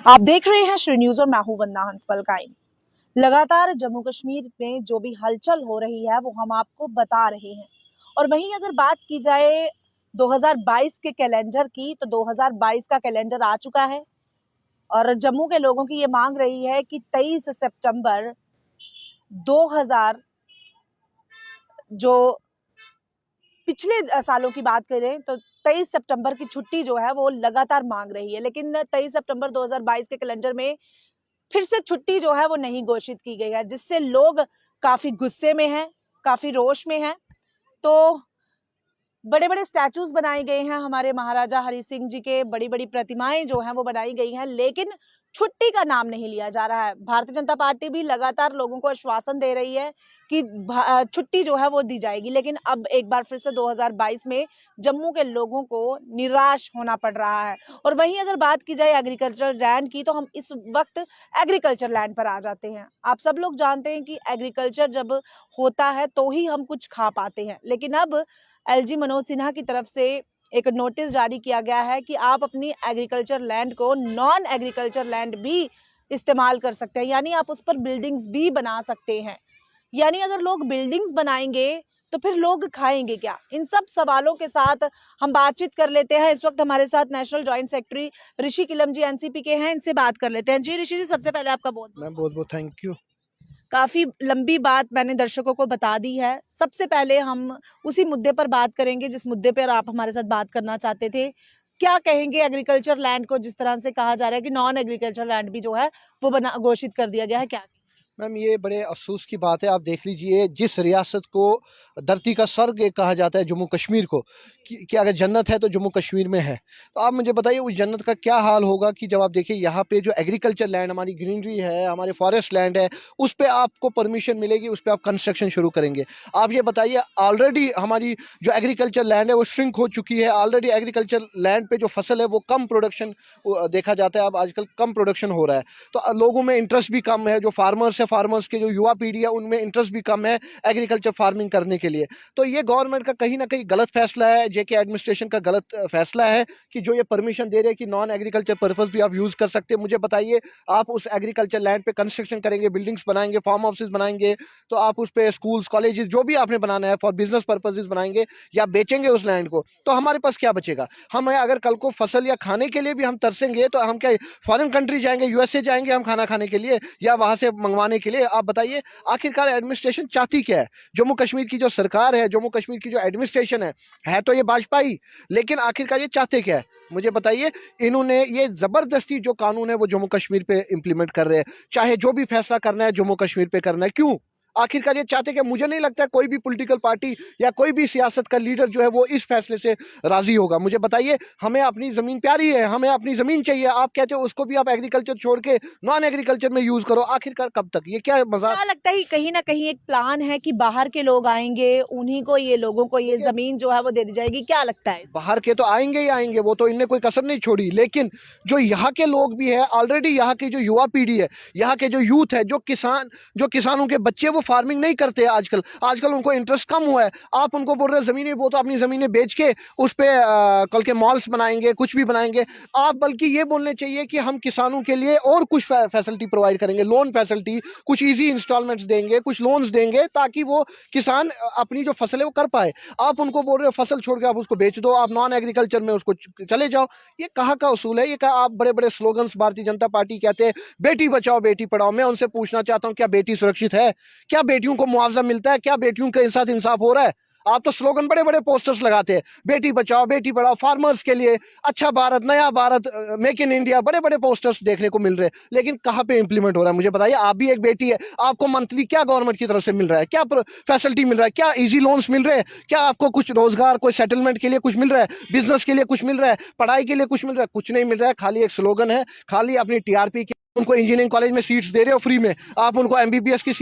आप देख रहे हैं श्री न्यूज और मैं हूं वंदना हंसपल काइन। लगातार जम्मू कश्मीर में जो भी हलचल हो रही है वो हम आपको बता रहे हैं। और वहीं अगर बात की जाए 2022 के कैलेंडर की, तो 2022 का कैलेंडर आ चुका है और जम्मू के लोगों की ये मांग रही है कि 23 सितंबर 2000 जो पिछले सालों की बात करें तो 23 सितंबर की छुट्टी जो है वो लगातार मांग रही है, लेकिन 23 सितंबर 2022 के कैलेंडर में फिर से छुट्टी जो है वो नहीं घोषित की गई है, जिससे लोग काफी गुस्से में हैं, काफी रोष में हैं। तो बड़े बड़े स्टैचूज बनाए गए हैं हमारे महाराजा हरि सिंह जी के, बड़ी बड़ी प्रतिमाएं जो हैं वो बनाई गई हैं, लेकिन छुट्टी का नाम नहीं लिया जा रहा है। भारतीय जनता पार्टी भी लगातार लोगों को आश्वासन दे रही है कि छुट्टी जो है वो दी जाएगी, लेकिन अब एक बार फिर से 2022 में जम्मू के लोगों को निराश होना पड़ रहा है। और वहीं अगर बात की जाए एग्रीकल्चर लैंड की, तो हम इस वक्त एग्रीकल्चर लैंड पर आ जाते हैं। आप सब लोग जानते हैं कि एग्रीकल्चर जब होता है तो ही हम कुछ खा पाते हैं, लेकिन अब एलजी मनोज सिन्हा की तरफ से एक नोटिस जारी किया गया है कि आप अपनी एग्रीकल्चर लैंड को नॉन एग्रीकल्चर लैंड भी इस्तेमाल कर सकते हैं, यानी आप उस पर बिल्डिंग्स भी बना सकते हैं। यानी अगर लोग बिल्डिंग्स बनाएंगे तो फिर लोग खाएंगे क्या? इन सब सवालों के साथ हम बातचीत कर लेते हैं। इस वक्त हमारे साथ नेशनल जॉइंट सेक्रेटरी ऋषि किलम जी एनसीपी के हैं, इनसे बात कर लेते हैं। जी ऋषि जी, सबसे पहले आपका बहुत बहुत थैंक यू। काफी लंबी बात मैंने दर्शकों को बता दी है। सबसे पहले हम उसी मुद्दे पर बात करेंगे जिस मुद्दे पर आप हमारे साथ बात करना चाहते थे। क्या कहेंगे एग्रीकल्चर लैंड को, जिस तरह से कहा जा रहा है कि नॉन एग्रीकल्चर लैंड भी जो है वो बना घोषित कर दिया गया है, क्या? मैम, ये बड़े अफसोस की बात है। आप देख लीजिए, जिस रियासत को धरती का स्वर्ग कहा जाता है जम्मू कश्मीर को, कि अगर जन्नत है तो जम्मू कश्मीर में है। तो आप मुझे बताइए उस जन्नत का क्या हाल होगा कि जब आप देखिए यहाँ पे जो एग्रीकल्चर लैंड, हमारी ग्रीनरी है, हमारे फॉरेस्ट लैंड है, उस पर आपको परमिशन मिलेगी, उस पर आप कंस्ट्रक्शन शुरू करेंगे। आप ये बताइए, ऑलरेडी हमारी जो एग्रीकल्चर लैंड है वो श्रिंक हो चुकी है। ऑलरेडी एग्रीकल्चर लैंड पे जो फसल है वो कम प्रोडक्शन देखा जाता है। अब आजकल कम प्रोडक्शन हो रहा है, तो लोगों में इंटरेस्ट भी कम है। जो फार्मर्स है, फार्मर्स के जो युवा पीढ़ी है, उनमें इंटरेस्ट भी कम है एग्रीकल्चर फार्मिंग करने के लिए। तो ये गवर्नमेंट का कहीं ना कहीं गलत फैसला है, जेके एडमिनिस्ट्रेशन का गलत फैसला है कि जो ये परमिशन दे रहे हैं कि नॉन एग्रीकल्चर पर्पस भी आप यूज कर सकते हैं। मुझे बताइए, आप उस एग्रीकल्चर लैंड पे कंस्ट्रक्शन करेंगे, बिल्डिंग्स बनाएंगे, फार्म हाउसेज बनाएंगे, तो आप उस पे स्कूल्स, कॉलेजेस, जो भी आपने बनाना है फॉर बिजनेस पर्पसेज बनाएंगे या बेचेंगे उस लैंड को, तो हमारे पास क्या बचेगा? हम अगर कल को फसल या खाने के लिए भी हम तरसेंगे तो हम क्या फॉरेन कंट्री जाएंगे, यूएसए जाएंगे हम खाना खाने के लिए या वहां से मंगवाने के लिए? आप बताइए, आखिरकार एडमिनिस्ट्रेशन चाहती क्या है? जम्मू कश्मीर की जो सरकार है, जम्मू कश्मीर की जो एडमिनिस्ट्रेशन है तो ये भाजपाई, लेकिन आखिरकार ये चाहते क्या है? मुझे बताइए। इन्होंने ये जबरदस्ती जो कानून है वो जम्मू कश्मीर पे इंप्लीमेंट कर रहे हैं, चाहे जो भी फैसला करना है जम्मू कश्मीर पे करना है। क्यों? आखिरकार ये चाहते कि मुझे नहीं लगता कोई भी पॉलिटिकल पार्टी या कोई भी सियासत का लीडर जो है वो इस फैसले से राजी होगा। मुझे बताइए, हमें अपनी जमीन प्यारी है, हमें अपनी जमीन चाहिए, आप कहते हो उसको भी आप एग्रीकल्चर छोड़ के नॉन एग्रीकल्चर में यूज करो। आखिरकार कब तक? ये क्या मजाक? क्या लगता है कहीं ना कहीं एक प्लान है कि बाहर के लोग आएंगे, उन्हीं को, ये लोगों को ये जमीन जो है वो दे दी जाएगी? क्या लगता है? बाहर के तो आएंगे ही आएंगे, वो तो इनने कोई कसर नहीं छोड़ी, लेकिन जो यहाँ के लोग भी है, ऑलरेडी यहाँ की जो युवा पीढ़ी है, यहाँ के जो यूथ है, जो किसानों के बच्चे, वो फार्मिंग नहीं करते आजकल उनको इंटरेस्ट कम हुआ है। आप उनको बोल रहे हैं जमीनें, वो तो अपनी जमीनें बेच के उस पर कल के मॉल्स बनाएंगे, कुछ भी बनाएंगे। आप बल्कि ये बोलने चाहिए कि हम किसानों के लिए और कुछ फैसिलिटी प्रोवाइड करेंगे, लोन फैसिलिटी, कुछ ईजी इंस्टॉलमेंट्स देंगे, कुछ लोन्स देंगे, ताकि वो किसान अपनी जो फसल है वो कर पाए। आप उनको बोल रहे हो फसल छोड़ के आप उसको बेच दो, आप नॉन एग्रीकल्चर में उसको चले जाओ। ये कहाँ का उसूल है? ये कहा आप बड़े बड़े स्लोगन्स भारतीय जनता पार्टी कहते हैं बेटी बचाओ बेटी पढ़ाओ। मैं उनसे पूछना चाहता हूँ, क्या बेटी सुरक्षित है? क्या बेटियों को मुआवजा मिलता है? क्या बेटियों के साथ इंसाफ हो रहा है? आप तो स्लोगन बड़े बड़े पोस्टर्स लगाते हैं, बेटी बचाओ बेटी पढ़ाओ, फार्मर्स के लिए अच्छा भारत, नया भारत, मेक इन इंडिया, बड़े बड़े पोस्टर्स देखने को मिल रहे हैं, लेकिन कहाँ पे इंप्लीमेंट हो रहा है? मुझे बताइए। आप भी एक बेटी है, आपको मंथली क्या गवर्नमेंट की तरफ से मिल रहा है? क्या फैसिलिटी मिल रहा है? क्या इजी लोन्स मिल रहे हैं? क्या आपको कुछ रोजगार, कोई सेटलमेंट के लिए कुछ मिल रहा है? बिजनेस के लिए कुछ मिल रहा है? पढ़ाई के लिए कुछ मिल रहा है? कुछ नहीं मिल रहा है। खाली एक स्लोगन है, खाली अपनी टीआरपी के। उनको इंजीनियरिंग कॉलेज में सीट्स दे रहे हो फ्री में, आप उनको एमबीबीएस की